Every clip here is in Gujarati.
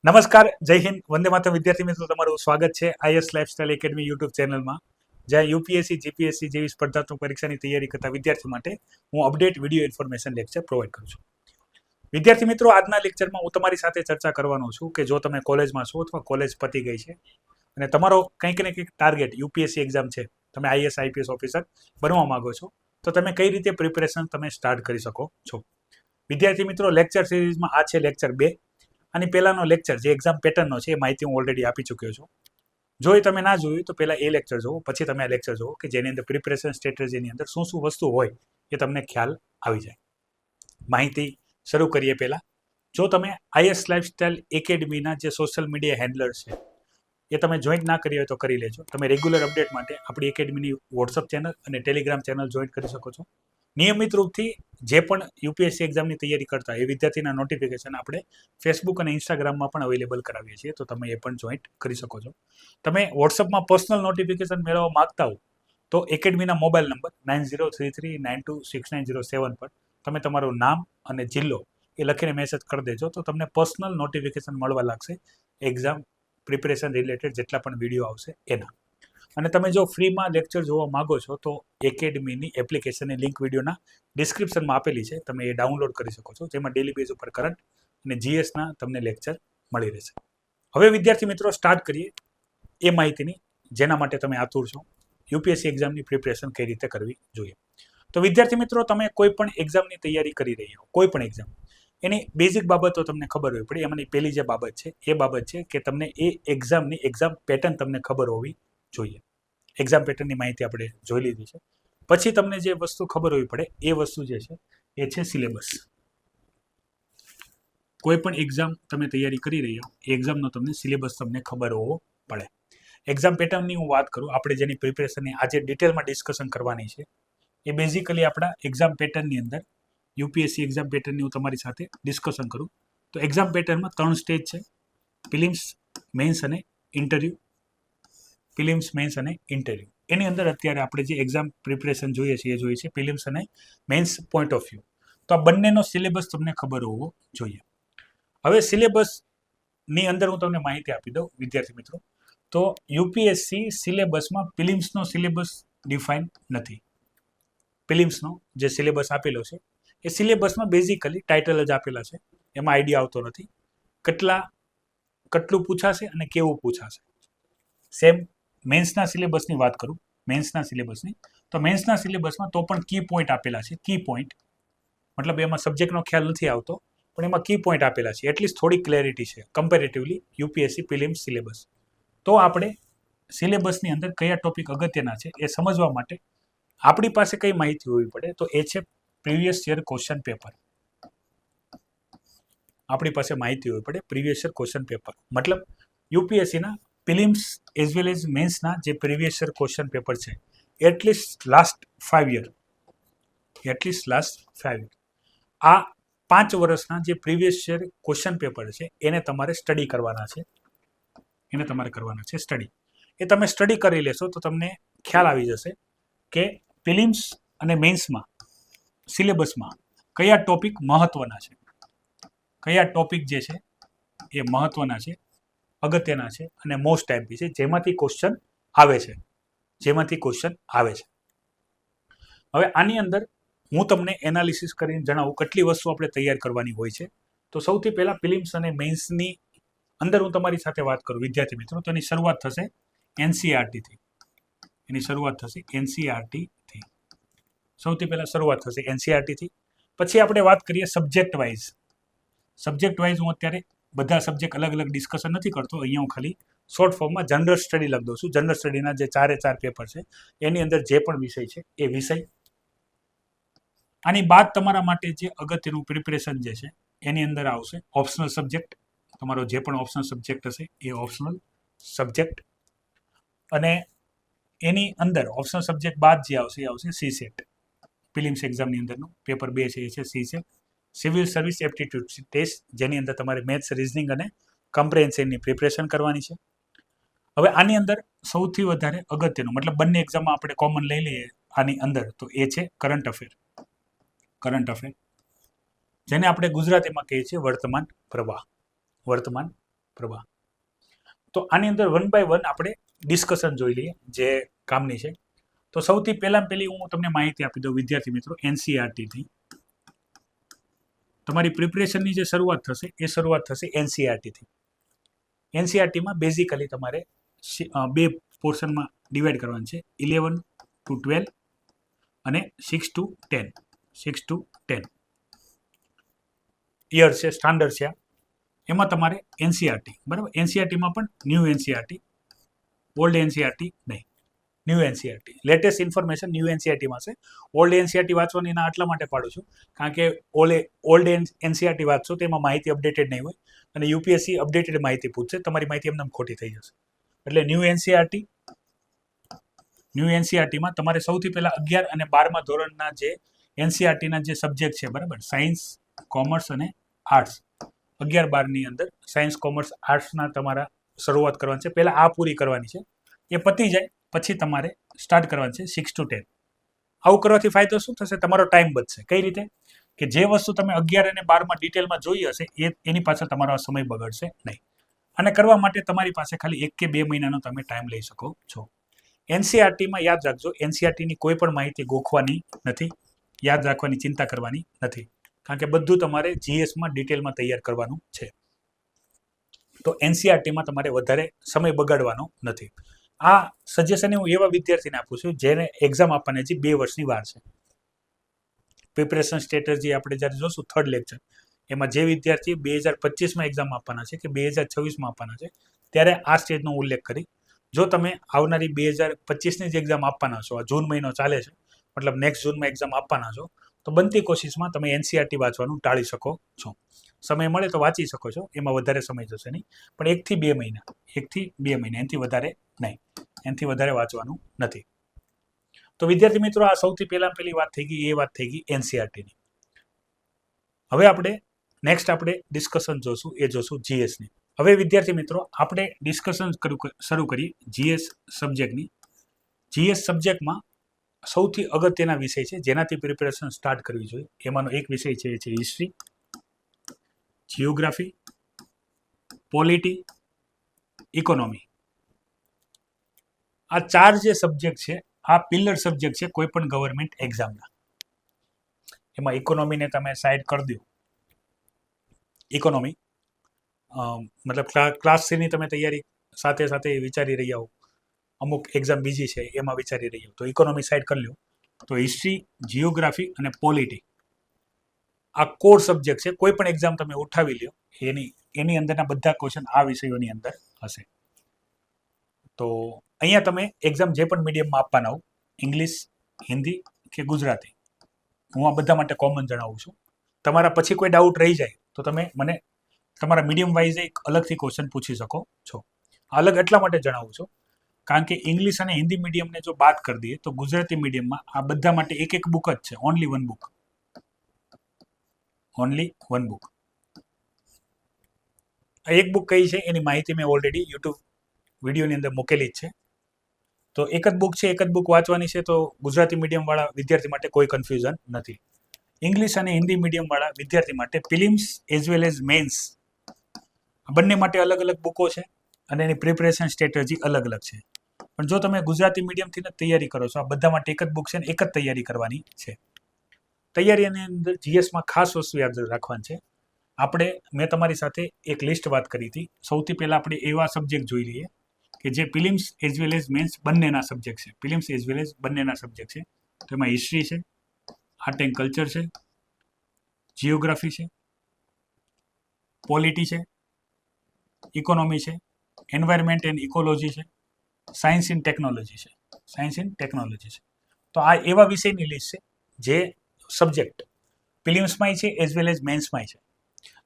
નમસ્કાર, જય હિન્દ, વંદે માતરમ વિદ્યાર્થી મિત્રો, તમારું સ્વાગત છે આઈએસ લાઇફસ્ટાઇલ એકેડમી યુટ્યુબ ચેનલમાં, જ્યાં યુપીએસસી જીપીએસસી જેવી સ્પર્ધાત્મક પરીક્ષાની તૈયારી કરતા વિદ્યાર્થી માટે હું update video information lecture provide કરું છું. વિદ્યાર્થી મિત્રો, આજના લેક્ચરમાં હું તમારી સાથે ચર્ચા કરવાનો છું કે જો તમે કોલેજમાં છો અથવા કોલેજ પતી ગઈ છે અને તમારો કંઈક ને કંઈક ટાર્ગેટ યુપીએસસી એક્ઝામ છે, તમે આઈએસ આઈપીએસ ઓફિસર બનવા માંગો છો, તો તમે કઈ રીતે પ્રિપેરેશન તમે સ્ટાર્ટ કરી શકો છો. વિદ્યાર્થી મિત્રો, લેક્ચર સિરીઝમાં આ છે લેક્ચર 2. અને પહેલાનો લેક્ચર જે એક્ઝામ પેટર્નનો છે એ માહિતી હું ઓલરેડી આપી ચૂક્યો છું. જો એ તમે ના જોયું તો પહેલાં એ લેક્ચર જુઓ, પછી તમે આ લેક્ચર જુઓ કે જેની અંદર પ્રિપરેશન સ્ટ્રેટેજીની અંદર શું શું વસ્તુ હોય એ તમને ખ્યાલ આવી જાય. માહિતી શરૂ કરીએ પહેલાં, જો તમે આઈએસ લાઇફસ્ટાઇલ એકેડમીના જે સોશિયલ મીડિયા હેન્ડલર છે એ તમે જોઈન્ટ ના કરી હોય તો કરી લેજો. તમે રેગ્યુલર અપડેટ માટે આપણી એકેડમીની વોટ્સઅપ ચેનલ અને ટેલિગ્રામ ચેનલ જોઈન્ટ કરી શકો છો. નિયમિત રૂપથી જે પણ યુપીએસસી એક્ઝામની તૈયારી કરતા એ વિદ્યાર્થીના નોટિફિકેશન આપણે ફેસબુક અને ઇન્સ્ટાગ્રામમાં પણ અવેલેબલ કરાવીએ છીએ, તો તમે એ પણ જોઈન્ટ કરી શકો છો. તમે વોટ્સઅપમાં પર્સનલ નોટિફિકેશન મેળવવા માંગતા હો તો એકેડમીના મોબાઈલ નંબર 9033926907 પર તમે તમારું નામ અને જિલ્લો એ લખીને મેસેજ કરી દેજો, તો તમને પર્સનલ નોટિફિકેશન મળવા લાગશે એક્ઝામ પ્રિપેરેશન રિલેટેડ જેટલા પણ વિડીયો આવશે એના. અને તમે જો ફ્રીમાં લેક્ચર જોવા માંગો છો તો એકેડમીની એપ્લિકેશનની લિંક વિડીયોના ડિસ્ક્રિપ્શનમાં આપેલી છે, તમે એ ડાઉનલોડ કરી શકો છો, જેમાં ડેલી બેઝ ઉપર કરંટ અને જીએસના તમને લેક્ચર મળી રહેશે. હવે વિદ્યાર્થી મિત્રો, સ્ટાર્ટ કરીએ એ માહિતીની જેના માટે તમે આતુર છો, યુપીએસસી એક્ઝામની પ્રિપેરેશન કઈ રીતે કરવી જોઈએ. તો વિદ્યાર્થી મિત્રો, તમે કોઈ પણ એક્ઝામની તૈયારી કરી રહ્યા હો, કોઈ પણ એક્ઝામ, એની બેઝિક બાબતો તમને ખબર હોવી પડે. એમાંની પહેલી જે બાબત છે એ બાબત છે કે તમને એ એક્ઝામ પેટર્ન તમને ખબર હોવી જોઈએ. એક્ઝામ પેટર્નની માહિતી આપણે જોઈ લીધી છે. પછી તમને જે વસ્તુ ખબર હોવી પડે એ વસ્તુ જે છે એ છે સિલેબસ. કોઈ પણ એક્ઝામ તમે તૈયારી કરી રહ્યા હો એ એક્ઝામનો તમને સિલેબસ તમને ખબર હોવો પડે. એક્ઝામ પેટર્નની હું વાત કરું, આપણે જેની પ્રિપેરેશનની આજે ડિટેલમાં ડિસ્કશન કરવાની છે એ બેઝિકલી આપણા એક્ઝામ પેટર્નની અંદર યુપીએસસી એક્ઝામ પેટર્નની હું તમારી સાથે ડિસ્કશન કરું તો એક્ઝામ પેટર્નમાં 3 સ્ટેજ છે: પ્રિલિમ્સ, મેન્સ અને ઇન્ટરવ્યૂ. પ્રિલિમ્સ, મેન્સ અને ઇન્ટરવ્યૂ. એની અંદર અત્યારે આપણે જે એક્ઝામ પ્રિપેરેશન જોઈએ છે એ જોઈએ છે પ્રિલિમ્સ અને મેન્સ પોઈન્ટ ઓફ વ્યૂ. તો આ બંનેનો સિલેબસ તમને ખબર હોવો જોઈએ. હવે સિલેબસની અંદર હું તમને માહિતી આપી દઉં વિદ્યાર્થી મિત્રો. તો યુપીએસસી સિલેબસમાં પ્રિલિમ્સનો સિલેબસ ડિફાઇન નથી. પ્રિલિમ્સનો જે સિલેબસ આપેલો છે એ સિલેબસમાં બેઝિકલી ટાઇટલ જ આપેલા છે, એમાં આઈડિયા આવતો નથી કેટલું પૂછાશે અને કેવું પૂછાશે. સેમ મેન્સના સિલેબસની વાત કરું, મેન્સના સિલેબસની, તો મેન્સના સિલેબસમાં તો પણ કી પોઈન્ટ આપેલા છે. કી પોઈન્ટ મતલબ એમાં સબ્જેક્ટનો ખ્યાલ નથી આવતો, પણ એમાં કી પોઈન્ટ આપેલા છે. એટલીસ્ટ થોડી ક્લેરિટી છે કમ્પેરેટિવલી યુપીએસસી પ્રિલિમ્સ સિલેબસ. તો આપણે સિલેબસની અંદર કયા ટોપિક અગત્યના છે એ સમજવા માટે આપણી પાસે કઈ માહિતી હોવી પડે, તો એ છે પ્રીવિયસ યર ક્વેશ્ચન પેપર. આપણી પાસે માહિતી હોવી પડે પ્રીવિયસ યર ક્વેશ્ચન પેપર, મતલબ યુપીએસસીના પ્રિલિમ્સ એઝ વેલ એઝ મેન્સના જે પ્રીવિયસ યર ક્વેશ્ચન પેપર છે એટલીસ્ટ લાસ્ટ 5 યર, આ 5 વર્ષના જે પ્રીવિયસ યર ક્વેશ્ચન પેપર છે એને તમારે સ્ટડી કરવાના છે. સ્ટડી. એ તમે સ્ટડી કરી લેશો તો તમને ખ્યાલ આવી જશે કે પ્રિલિમ્સ અને મેન્સમાં સિલેબસમાં કયા ટોપિક મહત્વના છે, કયા ટોપિક જે છે એ મહત્વના છે, અગત્યના છે અને મોસ્ટ ટાઈમથી છે, જેમાંથી ક્વેશ્ચન આવે છે. હવે આની અંદર હું તમને એનાલિસિસ કરીને જણાવું કેટલી વસ્તુ આપણે તૈયાર કરવાની હોય છે. તો સૌથી પહેલાં પ્રિલિમ્સ અને મેન્સની અંદર હું તમારી સાથે વાત કરું વિદ્યાર્થી મિત્રો, તો એની શરૂઆત થશે એનસીઈઆરટીથી. સૌથી પહેલાં શરૂઆત થશે એનસીઈઆરટીથી. પછી આપણે વાત કરીએ સબ્જેક્ટ વાઇઝ. હું અત્યારે બધા સબ્જેક્ટ અલગ અલગ ડિસ્કશન નથી કરતો, અહીંયા હું ખાલી શોર્ટ ફોર્મમાં જનરલ સ્ટડી લખી દઉં છું. જનરલ સ્ટડીના જે 4 પેપર છે એની અંદર જે પણ વિષય છે એ વિષય. આની બાદ તમારા માટે જે અગત્યનું પ્રિપેરેશન જે છે એની અંદર આવશે ઓપ્શનલ સબ્જેક્ટ. તમારો જે પણ ઓપ્શનલ સબ્જેક્ટ હશે એ ઓપ્શનલ સબ્જેક્ટ, અને એની અંદર ઓપ્શનલ સબ્જેક્ટ બાદ જે આવશે એ આવશે સીસેટ. પ્રિલિમ્સ એક્ઝામની અંદરનું પેપર 2 છે એ છે CSAT, civil service aptitude test, જેની અંદર તમારે મેથ્સ, રિઝનિંગ અને કમ્પ્રેહેન્શનની પ્રિપરેશન કરવાની છે. હવે આની અંદર સૌથી વધારે અગત્યનું, મતલબ બંને એક્ઝામમાં આપણે કોમન લઈ લઈએ આની અંદર, તો એ છે કરંટ અફેર, જેને આપણે ગુજરાતીમાં કહીએ છીએ વર્તમાન પ્રવાહ. પ્રવાહ. તો આની અંદર 1 by 1 આપણે ડિસ્કશન જોઈ લઈએ જે કામની છે. તો સૌથી પહેલી હું તમને માહિતી આપી દઉં વિદ્યાર્થી મિત્રો એનસીઈઆરટી થી. તમારી પ્રિપરેશનની જે શરૂઆત થશે એ શરૂઆત થશે એનસીઈઆરટી થી. એનસીઈઆરટીમાં બેઝિકલી તમારે બે પોર્શનમાં ડિવાઈડ કરવાનું છે, 11 to 12 અને 6 to 10. 6 to 10 યર છે, સ્ટાન્ડર્ડ છે. એમાં તમારે એનસીઈઆરટી, બરાબર, એનસીઈઆરટીમાં પણ ન્યૂ એનસીઈઆરટી, ઓલ્ડ એનસીઈઆરટી નહીં, new NCERT, latest information new એનસીઈઆરટીમાં છે. ઓલ્ડ એનસીઈઆરટી વાંચવાની ના એટલા માટે પાડું છું કારણ કે ઓલ્ડ એનસીઈઆરટી વાંચશો તો એમાં માહિતી અપડેટેડ નહીં હોય અને યુપીએસસી અપડેટેડ માહિતી પૂછશે, તમારી માહિતી એમને ખોટી થઈ જશે. એટલે ન્યૂ એનસીઈઆરટીમાં તમારે સૌથી પહેલા 11 અને 12મા ધોરણના જે એનસીઈઆરટીના જે સબ્જેક્ટ છે, બરાબર, સાયન્સ, કોમર્સ અને આર્ટ્સ, 11-12ની અંદર સાયન્સ, કોમર્સ, આર્ટ્સના તમારા શરૂઆત કરવાની છે. પહેલાં આ પૂરી કરવાની છે, એ પતી જાય પછી તમારે સ્ટાર્ટ કરવાની છે 6 to 10. આવું કરવાથી ફાયદો શું થશે? તમારો ટાઈમ બચશે. કઈ રીતે? કે જે વસ્તુ તમે 11 અને 12માં ડિટેલમાં જોઈ હશે એની પાછળ તમારો સમય બગડશે નહીં. અને કરવા માટે તમારી પાસે ખાલી 1 કે 2 મહિનાનો તમે ટાઈમ લઈ શકો છો. એનસીઈઆરટીમાં યાદ રાખજો, એનસીઈઆરટીની કોઈ પણ માહિતી ગોખવાની નથી, યાદ રાખવાની ચિંતા કરવાની નથી, કારણ કે બધું તમારે જીએસમાં ડિટેલમાં તૈયાર કરવાનું છે. તો એનસીઈઆરટીમાં તમારે વધારે સમય બગાડવાનો નથી. આ સજેશન હું એવા વિદ્યાર્થીને આપું છું જેને એક્ઝામ આપવાની હજી 2 વર્ષની વાર છે. પ્રિપરેશન સ્ટ્રેટેજી આપણે જ્યારે જોશું 3rd લેક્ચર, એમાં જે વિદ્યાર્થી 2025માં એક્ઝામ આપવાના છે કે 2026માં આપવાના છે ત્યારે આ સ્ટેજનો ઉલ્લેખ કરી. જો તમે આવનારી 2025ની જ એક્ઝામ આપવાના છો, આ જૂન મહિનો ચાલે છે, મતલબ નેક્સ્ટ જૂનમાં એક્ઝામ આપવાના છો, તો બનતી કોશિશમાં તમે એનસીઈઆરટી વાંચવાનું ટાળી શકો છો. સમય મળે તો વાંચી શકો છો, એમાં વધારે સમય જશે નહીં, પણ 1 થી 2 મહિના, 1 થી 2 મહિના, એનાથી વધારે નહીં, એનાથી વધારે વાંચવાનું નથી. તો વિદ્યાર્થી મિત્રો, આ સૌથી પહેલી વાત થઈ ગઈ, એ વાત થઈ ગઈ એનસીઈઆરટીની. હવે આપણે ડિસ્કશન જોશું, એ જોશું જીએસની. હવે વિદ્યાર્થી મિત્રો, આપણે ડિસ્કશન શરૂ કરી જીએસ સબ્જેક્ટની. જીએસ સબ્જેક્ટમાં સૌથી અગત્યના વિષય છે જેનાથી પ્રિપેરેશન સ્ટાર્ટ કરવી જોઈએ. એમાંનો એક વિષય છે એ છે હિસ્ટ્રી, જિયોગ્રાફી, પોલિટી, ઇકોનોમી. આ 4 જે સબ્જેક્ટ છે આ પિલર સબ્જેક્ટ છે કોઈ પણ ગવર્મેન્ટ એક્ઝામના. એમાં ઇકોનોમીને તમે સાઈડ કરી દો. ઇકોનોમી મતલબ ક્લાસ 3ની તમે તૈયારી સાથે સાથે વિચારી રહ્યા હો, અમુક એક્ઝામ બીજી છે એમાં વિચારી રહ્યા હો, તો ઇકોનોમી સાઈડ કરી લો. તો હિસ્ટ્રી, જિયોગ્રાફી અને પોલિટી આ કોર સબ્જેક્ટ છે. કોઈ પણ એક્ઝામ તમે ઉઠાવી લ્યો એની અંદરના બધા ક્વેશ્ચન આ વિષયોની અંદર હશે. તો અહીંયા તમે એક્ઝામ જે પણ મીડિયમમાં આપવાના હો, ઇંગ્લિશ, હિન્દી કે ગુજરાતી, હું આ બધા માટે કોમન જણાવું છું. તમારા પછી કોઈ ડાઉટ રહી જાય તો તમે મને તમારા મીડિયમ વાઇઝ એક અલગથી ક્વેશ્ચન પૂછી શકો છો. અલગ એટલા માટે જણાવું છું કારણ કે ઇંગ્લિશ અને હિન્દી મીડિયમને જો બાદ કરી દઈએ તો ગુજરાતી મીડિયમમાં આ બધા માટે એક બુક જ છે, ઓનલી વન બુક. એક બુક કઈ છે એની માહિતી મેં ઓલરેડી યુટ્યુબ વિડીયોની અંદર મૂકેલી જ છે. તો એક જ બુક છે, એક જ બુક વાંચવાની છે, તો ગુજરાતી મીડિયમવાળા વિદ્યાર્થી માટે કોઈ કન્ફ્યુઝન નથી. ઇંગ્લિશ અને હિન્દી મીડિયમવાળા વિદ્યાર્થી માટે prelims as well as mains બંને માટે અલગ અલગ બુકો છે અને એની પ્રિપરેશન સ્ટ્રેટેજી અલગ અલગ છે. પણ જો તમે ગુજરાતી મીડિયમથી જ તૈયારી કરો છો, આ બધા માટે એક જ બુક છે ને એક જ તૈયારી કરવાની છે. તૈયારીની અંદર જીએસમાં ખાસ વસ્તુ યાદ રાખવાની છે. મેં તમારી સાથે એક લિસ્ટ વાત કરી હતી. સૌથી પહેલાં આપણે એવા સબ્જેક્ટ જોઈ લઈએ કે જે prelims as well as mains બંનેના સબ્જેક્ટ છે. તો એમાં હિસ્ટ્રી છે, આર્ટ એન્ડ કલ્ચર છે, જિયોગ્રાફી છે, પોલિટી છે, ઇકોનોમી છે, એન્વાયરમેન્ટ એન્ડ ઇકોલોજી છે, સાયન્સ ઇન ટેકનોલોજી છે. તો આ એવા વિષયની લિસ્ટ છે જે સબ્જેક્ટ પ્રિલિમ્સમાંય છે એઝ વેલ એઝ મેન્સમાંય છે.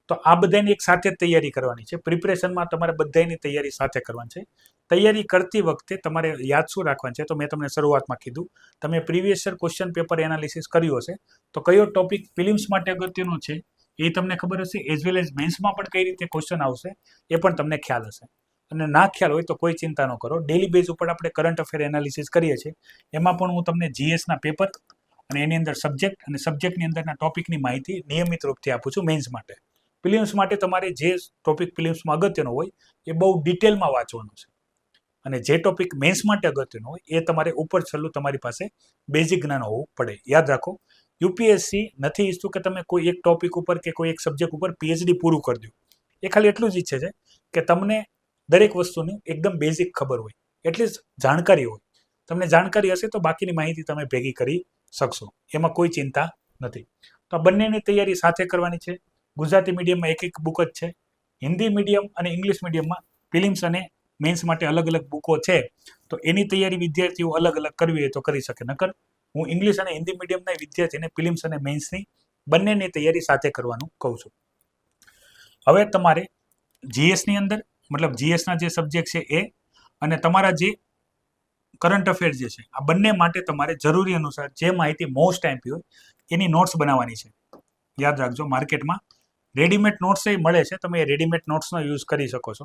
તો આ બધાની એક સાથે જ તૈયારી કરવાની છે. પ્રિપરેશનમાં તમારે બધાની તૈયારી સાથે કરવાની છે. તૈયારી કરતી વખતે તમારે યાદ શું રાખવાનું છે? તો મેં તમને શરૂઆતમાં કીધું, તમે previous year question paper analysis કર્યું હશે તો કયો ટોપિક પ્રિલિમ્સ માટે અગત્યનો છે એ તમને ખબર હશે, એઝ વેલ એઝ મેન્સમાં પણ કઈ રીતે ક્વેશ્ચન આવશે એ પણ તમને ખ્યાલ હશે. અને ના ખ્યાલ હોય તો કોઈ ચિંતા ન કરો, ડેલી બેઝ ઉપર આપણે કરંટ અફેર એનાલિસિસ કરીએ છીએ. એમાં પણ હું તમને જીએસના પેપર અને એની અંદર સબ્જેક્ટ અને સબ્જેક્ટની અંદરના ટોપિકની માહિતી નિયમિત રૂપથી આપું છું મેન્સ માટે. પ્રિલિમ્સ માટે તમારે જે ટોપિક પ્રિલિમ્સમાં અગત્યનો હોય એ બહુ ડિટેલમાં વાંચવાનો છે, અને જે ટોપિક મેન્સ માટે અગત્યનો હોય એ તમારે ઉપર છેલ્લું તમારી પાસે બેઝિક જ્ઞાન હોવું પડે. યાદ રાખો, યુપીએસસી નથી ઈચ્છતું કે તમે કોઈ એક ટોપિક ઉપર કે કોઈ એક સબ્જેક્ટ ઉપર પીએચડી પૂરું કરી દો. એ ખાલી એટલું જ ઈચ્છે છે કે તમને દરેક વસ્તુની એકદમ બેઝિક ખબર હોય, એટલી જ જાણકારી હોય. તમને જાણકારી હશે તો બાકીની માહિતી તમે ભેગી કરી શકશો, એમાં કોઈ ચિંતા નથી. તો આ બંનેની તૈયારી સાથે કરવાની છે. ગુજરાતી મીડિયમમાં એક બુક જ છે. હિન્દી મીડિયમ અને ઇંગ્લિશ મીડિયમમાં પ્રિલિમ્સ અને મેન્સ માટે અલગ અલગ બુકો છે. તો એની તૈયારી વિદ્યાર્થીઓ અલગ અલગ કરવી હોય તો કરી શકે. નકર હું ઇંગ્લિશ અને હિન્દી મીડિયમના વિદ્યાર્થીને પ્રિલિમ્સ અને મેન્સની બંનેની તૈયારી સાથે કરવાનું કહું છું. હવે તમારે જીએસની અંદર મતલબ જીએસના જે સબ્જેક્ટ છે એ અને તમારા જે કરંટ અફેર જે છે આ બંને માટે તમારે જરૂરી અનુસાર જે માહિતી મોસ્ટ આઈમ્પી હોય એની નોટ્સ બનાવવાની છે. યાદ રાખજો, માર્કેટમાં રેડીમેડ નોટ્સ એ મળે છે, તમે એ રેડીમેડ નોટ્સનો યુઝ કરી શકો છો.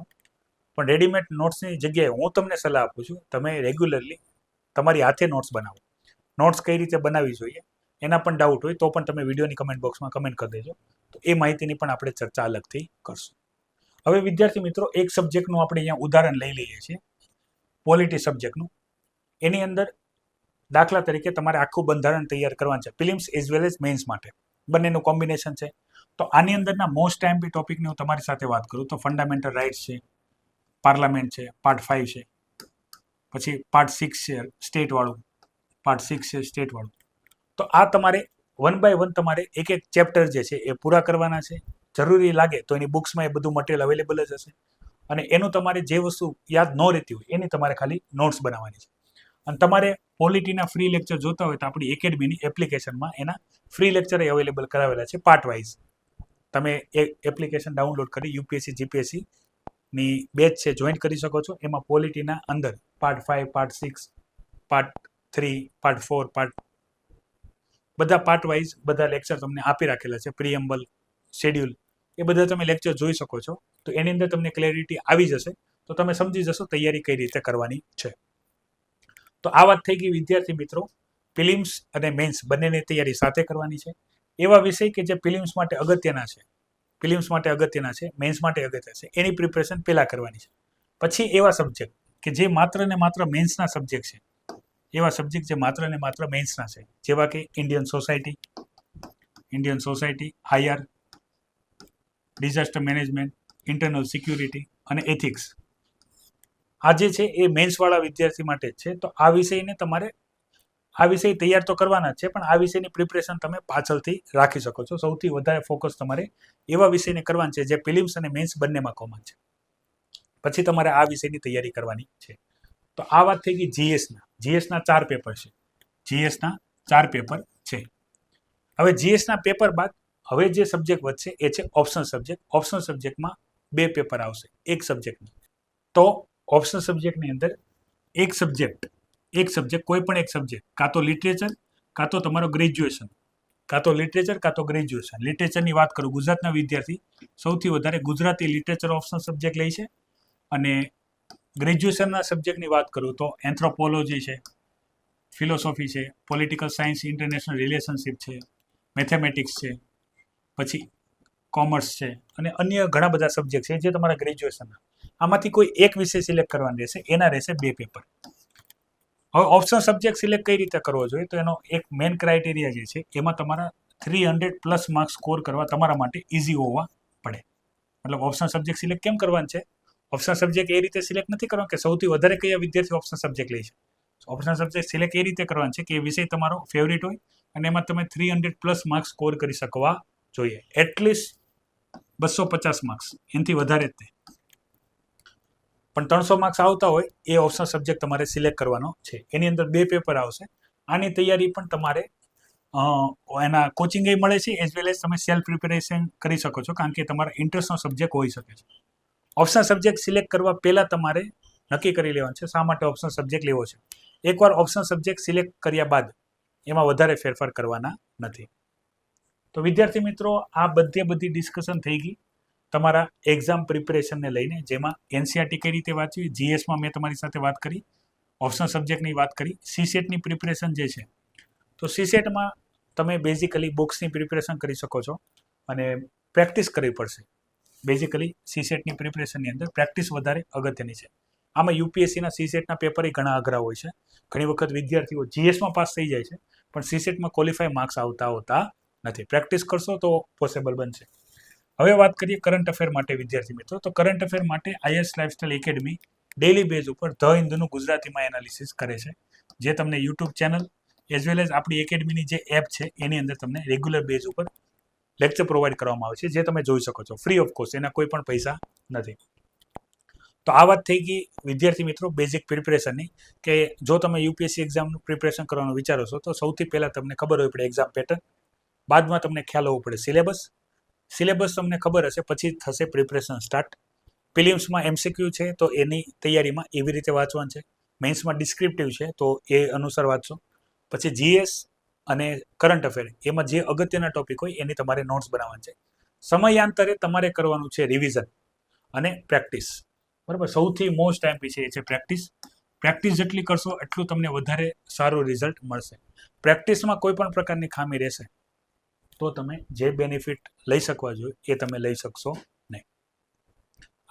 પણ રેડીમેડ નોટ્સની જગ્યાએ હું તમને સલાહ આપું છું, તમે રેગ્યુલરલી તમારી હાથે નોટ્સ બનાવો. નોટ્સ કઈ રીતે બનાવવી જોઈએ એના પણ ડાઉટ હોય તો પણ તમે વિડીયોની કમેન્ટ બોક્સમાં કમેન્ટ કરી દેજો, તો એ માહિતીની પણ આપણે ચર્ચા અલગથી કરશું. હવે વિદ્યાર્થી મિત્રો, એક સબ્જેક્ટનું આપણે અહીંયા ઉદાહરણ લઈ લઈએ છીએ, પોલિટી સબ્જેક્ટનું. એની અંદર દાખલા તરીકે તમારે આખું બંધારણ તૈયાર કરવાનું છે, prelims as well as mains માટે, બંનેનું કોમ્બિનેશન છે. તો આની અંદરના મોસ્ટ આઈમ્પી ટોપિકની હું તમારી સાથે વાત કરું તો ફંડામેન્ટલ રાઇટ્સ છે, પાર્લામેન્ટ છે, પાર્ટ 5 છે, પછી પાર્ટ 6 છે સ્ટેટવાળું, પાર્ટ 6 છે સ્ટેટવાળું. તો આ તમારે વન બાય વન તમારે એક એક ચેપ્ટર જે છે એ પૂરા કરવાના છે. જરૂરી લાગે તો એની બુક્સમાં એ બધું મટીરિયલ અવેલેબલ જ હશે, અને એનું તમારે જે વસ્તુ યાદ ન રહેતી હોય એની તમારે ખાલી નોટ્સ બનાવવાની છે. અને તમારે પોલિટીના ફ્રી લેક્ચર જોતા હોય તો આપણી એકેડમીની એપ્લિકેશનમાં એના ફ્રી લેક્ચર અવેલેબલ કરાવેલા છે પાર્ટ વાઇઝ. તમે એ એપ્લિકેશન ડાઉનલોડ કરી યુપીએસસી જીપીએસસીની બેચ છે જોઈન કરી શકો છો. એમાં પોલિટીના અંદર પાર્ટ 5, પાર્ટ 6, પાર્ટ 3, પાર્ટ 4, બધા પાર્ટ વાઇઝ બધા લેક્ચર તમને આપી રાખેલા છે, પ્રિએમ્બલ, શેડ્યુલ, એ બધા તમે લેક્ચર જોઈ શકો છો. તો એની અંદર તમને ક્લેરિટી આવી જશે, તો તમે સમજી જશો તૈયારી કઈ રીતે કરવાની છે. તો આ વાત થઈ ગઈ વિદ્યાર્થી મિત્રો, પ્રિલિમ્સ અને મેન્સ બંનેની તૈયારી સાથે કરવાની છે. એવા વિષય કે જે પ્રિલિમ્સ માટે અગત્યના છે, મેન્સ માટે અગત્ય છે, એની પ્રિપરેશન પહેલા કરવાની છે. પછી એવા સબ્જેક્ટ કે જે માત્ર ને માત્ર મેન્સના સબ્જેક્ટ છે, એવા સબ્જેક્ટ જે માત્ર ને માત્ર મેન્સના છે, જેવા કે Indian society, IR, disaster management, internal security અને એથિક્સ. આ જે છે એ મેન્સવાળા વિદ્યાર્થી માટે જ છે. તો આ વિષયને તમારે આ વિષય તૈયાર તો કરવાના જ છે, પણ આ વિષયની પ્રિપરેશન તમે પાછળથી રાખી શકો છો. સૌથી વધારે ફોકસ તમારે એવા વિષયને કરવાનું છે જે પ્રિલિમ્સ અને મેન્સ બંનેમાં કોમન છે. પછી તમારે આ વિષયની તૈયારી કરવાની છે. તો આ વાત થઈ ગઈ જીએસના 4 પેપર છે. હવે જીએસના પેપર બાદ હવે જે સબ્જેક્ટ વધશે એ છે ઓપ્શનલ સબ્જેક્ટ. ઓપ્શનલ સબ્જેક્ટમાં 2 પેપર આવશે એક સબ્જેક્ટની. તો ઓપ્શનલ સબ્જેક્ટની અંદર એક સબ્જેક્ટ કોઈ પણ એક સબ્જેક્ટ, કાં તો લિટરેચર, કાં તો તમારો ગ્રેજ્યુએશન, લિટરેચરની વાત કરું, ગુજરાતના વિદ્યાર્થી સૌથી વધારે ગુજરાતી લિટરેચર ઓપ્શનલ સબ્જેક્ટ લે છે. અને ગ્રેજ્યુએશનના સબ્જેક્ટની વાત કરું તો એન્થ્રોપોલોજી છે, ફિલોસોફી છે, પોલિટિકલ સાયન્સ, ઇન્ટરનેશનલ રિલેશનશિપ છે, મેથેમેટિક્સ છે, પછી કોમર્સ છે, અને અન્ય ઘણા બધા સબ્જેક્ટ છે જે તમારા ગ્રેજ્યુએશનના. આમાંથી કોઈ એક વિષય સિલેક્ટ કરવાનો રહેશે, એના રહેશે 2 પેપર. હવે ઓપ્શનલ સબ્જેક્ટ સિલેક્ટ કઈ રીતે કરવો જોઈએ તો એનો એક મેઇન ક્રાઇટેરિયા જે છે એમાં તમારા 300+ માર્ક્સ સ્કોર કરવા તમારા માટે ઇઝી હોવા પડે. મતલબ ઓપ્શનલ સબ્જેક્ટ સિલેક્ટ કેમ કરવાનું છે? ઓપ્શનલ સબ્જેક્ટ એ રીતે સિલેક્ટ નથી કરવાનો કે સૌથી વધારે કયા વિદ્યાર્થી ઓપ્શનલ સબ્જેક્ટ લે છે. ઓપ્શનલ સબ્જેક્ટ સિલેક્ટ એ રીતે કરવાનું છે કે એ વિષય તમારો ફેવરિટ હોય અને એમાં તમે 300+ માર્ક્સ સ્કોર કરી શકવા જોઈએ. એટલીસ્ટ 250 માર્ક્સ, એનાથી વધારે જ તે. પણ 300 માર્ક્સ આવતા હોય એ ઓપ્શનલ સબ્જેક્ટ તમારે સિલેક્ટ કરવાનો છે. એની અંદર 2 પેપર આવશે. આની તૈયારી પણ તમારે એના કોચિંગ મળે છે, એઝ વેલ એઝ તમે સેલ્ફ પ્રિપેરેશન કરી શકો છો, કારણ કે તમારા ઇન્ટરેસ્ટનો સબ્જેક્ટ હોઈ શકે છે. ઓપ્શનલ સબ્જેક્ટ સિલેક્ટ કરવા પહેલાં તમારે નક્કી કરી લેવાનું છે શા માટે ઓપ્શનલ સબ્જેક્ટ લેવો છે. એકવાર ઓપ્શનલ સબ્જેક્ટ સિલેક્ટ કર્યા બાદ એમાં વધારે ફેરફાર કરવાના નથી. તો વિદ્યાર્થી મિત્રો, આ બધી ડિસ્કશન થઈ ગઈ તમારા એક્ઝામ પ્રિપેરેશનને લઈને, જેમાં એનસીઆરટી કઈ રીતે વાંચવી, જીએસમાં મેં તમારી સાથે વાત કરી, ઓપ્શનલ સબ્જેક્ટની વાત કરી, સીસેટની પ્રિપેરેશન જે છે. તો સીસેટમાં તમે બેઝિકલી બુક્સની પ્રિપેરેશન કરી શકો છો, અને પ્રેક્ટિસ કરવી પડશે. બેઝિકલી સીસેટની પ્રિપરેશનની અંદર પ્રેક્ટિસ વધારે અગત્યની છે. આમાં યુપીએસસીના સીસેટના પેપર ઘણા અઘરા હોય છે. ઘણી વખત વિદ્યાર્થીઓ જીએસમાં પાસ થઈ જાય છે, પણ સીસેટમાં ક્વોલિફાય માર્ક્સ આવતા હોતા નથી. પ્રેક્ટિસ કરશો તો પોસિબલ બનશે. હવે વાત કરીએ કરંટ અફેર માટે વિદ્યાર્થી મિત્રો. તો કરંટ અફેર માટે IAS lifestyle academy daily base ઉપર ધ હિન્દુનું ગુજરાતીમાં એનાલિસિસ કરે છે, જે તમને YouTube channel as well as આપણી એકેડમીની જે એપ છે એની અંદર તમને રેગ્યુલર બેઝ ઉપર લેક્ચર પ્રોવાઈડ કરવામાં આવે છે, જે તમે જોઈ શકો છો ફ્રી ઓફ કોસ્ટ. એના કોઈ પણ પૈસા નથી. તો આ વાત થઈ ગઈ વિદ્યાર્થી મિત્રો બેઝિક પ્રિપરેશનની, કે જો તમે યુપીએસસી એક્ઝામનું પ્રિપરેશન કરવાનું વિચારો છો તો સૌથી પહેલાં તમને ખબર હોવી પડે એક્ઝામ પેટર્ન, બાદમાં તમને ખ્યાલ હોવો પડે સિલેબસ તમને ખબર હશે પછી થશે પ્રિપરેશન સ્ટાર્ટ. પ્રિલિમ્સમાં એમસીક્યુ છે તો એની તૈયારીમાં એવી રીતે વાંચવાનું છે. મેન્સમાં ડિસ્ક્રિપ્ટિવ છે તો એ અનુસાર વાંચશો. પછી જીએસ અને કરંટ અફેર એમાં જે અગત્યના ટોપિક હોય એની તમારે નોટ્સ બનાવવાની છે. સમયાંતરે તમારે કરવાનું છે રિવિઝન અને પ્રેક્ટિસ. બરાબર, સૌથી મોસ્ટ ટાઈમ છે એ છે પ્રેક્ટિસ જેટલી કરશો એટલું તમને વધારે સારું રિઝલ્ટ મળશે. પ્રેક્ટિસમાં કોઈ પણ પ્રકારની ખામી રહેશે તો તમે જે બેનિફિટ લઈ શકવા જોઈએ એ તમે લઈ શકશો નહીં.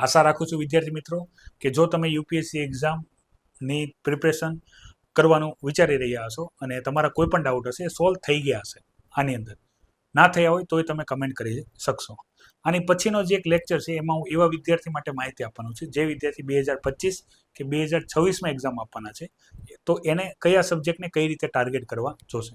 આશા રાખું છું વિદ્યાર્થી મિત્રો કે જો તમે યુપીએસસી એક્ઝામની પ્રિપરેશન કરવાનું વિચારી રહ્યા હશો અને તમારા કોઈ પણ ડાઉટ હશે એ સોલ્વ થઈ ગયા હશે. આની અંદર ના થયા હોય તોય તમે કમેન્ટ કરી શકશો. આની પછીનો જે એક લેક્ચર છે એમાં હું એવા વિદ્યાર્થી માટે માહિતી આપવાનું છે જે વિદ્યાર્થી 2025 કે 2026માં એક્ઝામ આપવાના છે, તો એને કયા સબ્જેક્ટને કઈ રીતે ટાર્ગેટ કરવા જોશે.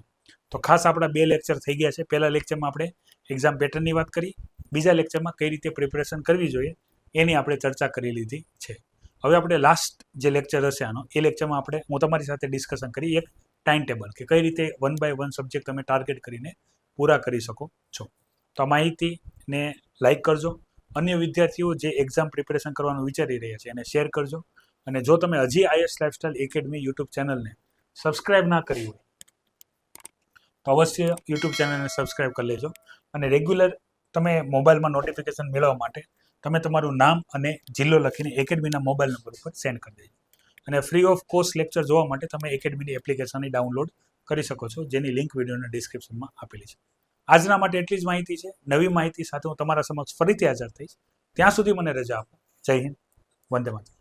તો ખાસ આપણા 2 લેક્ચર થઈ ગયા છે. પહેલા લેક્ચરમાં આપણે એક્ઝામ પેટર્નની વાત કરી, બીજા લેક્ચરમાં કઈ રીતે પ્રિપરેશન કરવી જોઈએ એની આપણે ચર્ચા કરી લીધી છે. હવે આપણે લાસ્ટ જે લેક્ચર હશે આનો એ લેક્ચરમાં હું તમારી સાથે ડિસ્કશન કરી એક ટાઈમ ટેબલ, કે કઈ રીતે 1 બાય 1 સબ્જેક્ટ તમે ટાર્ગેટ કરીને પૂરા કરી શકો છો. તો આ માહિતીને લાઈક કરજો. અન્ય વિદ્યાર્થીઓ જે એક્ઝામ પ્રિપરેશન કરવાનું વિચારી રહ્યા છે એને શેર કરજો. અને જો તમે હજી આઈએસ લાઇફસ્ટાઇલ એકેડમી યુટ્યુબ ચેનલને સબસ્ક્રાઇબ ના કરી હોય તો અવશ્ય યુટ્યુબ ચેનલને સબસ્ક્રાઇબ કરી લેજો. અને રેગ્યુલર તમે મોબાઈલમાં નોટિફિકેશન મેળવવા માટે તમે તમારું નામ અને જિલ્લો લખીને એકેડમીના મોબાઈલ નંબર ઉપર સેન્ડ કરી દેજો. અને ફ્રી ઓફ કોસ્ટ લેક્ચર જોવા માટે તમે એકેડમીની એપ્લિકેશનની ડાઉનલોડ કરી શકો છો, જેની લિંક વિડીયોના ડિસ્ક્રિપ્શનમાં આપેલી છે. આજના માટે એટલી જ માહિતી છે. નવી માહિતી સાથે હું તમારા સમક્ષ ફરીથી હાજર થઈશ. ત્યાં સુધી મને રજા આપો. જય હિન્દ, વંદે માતરમ.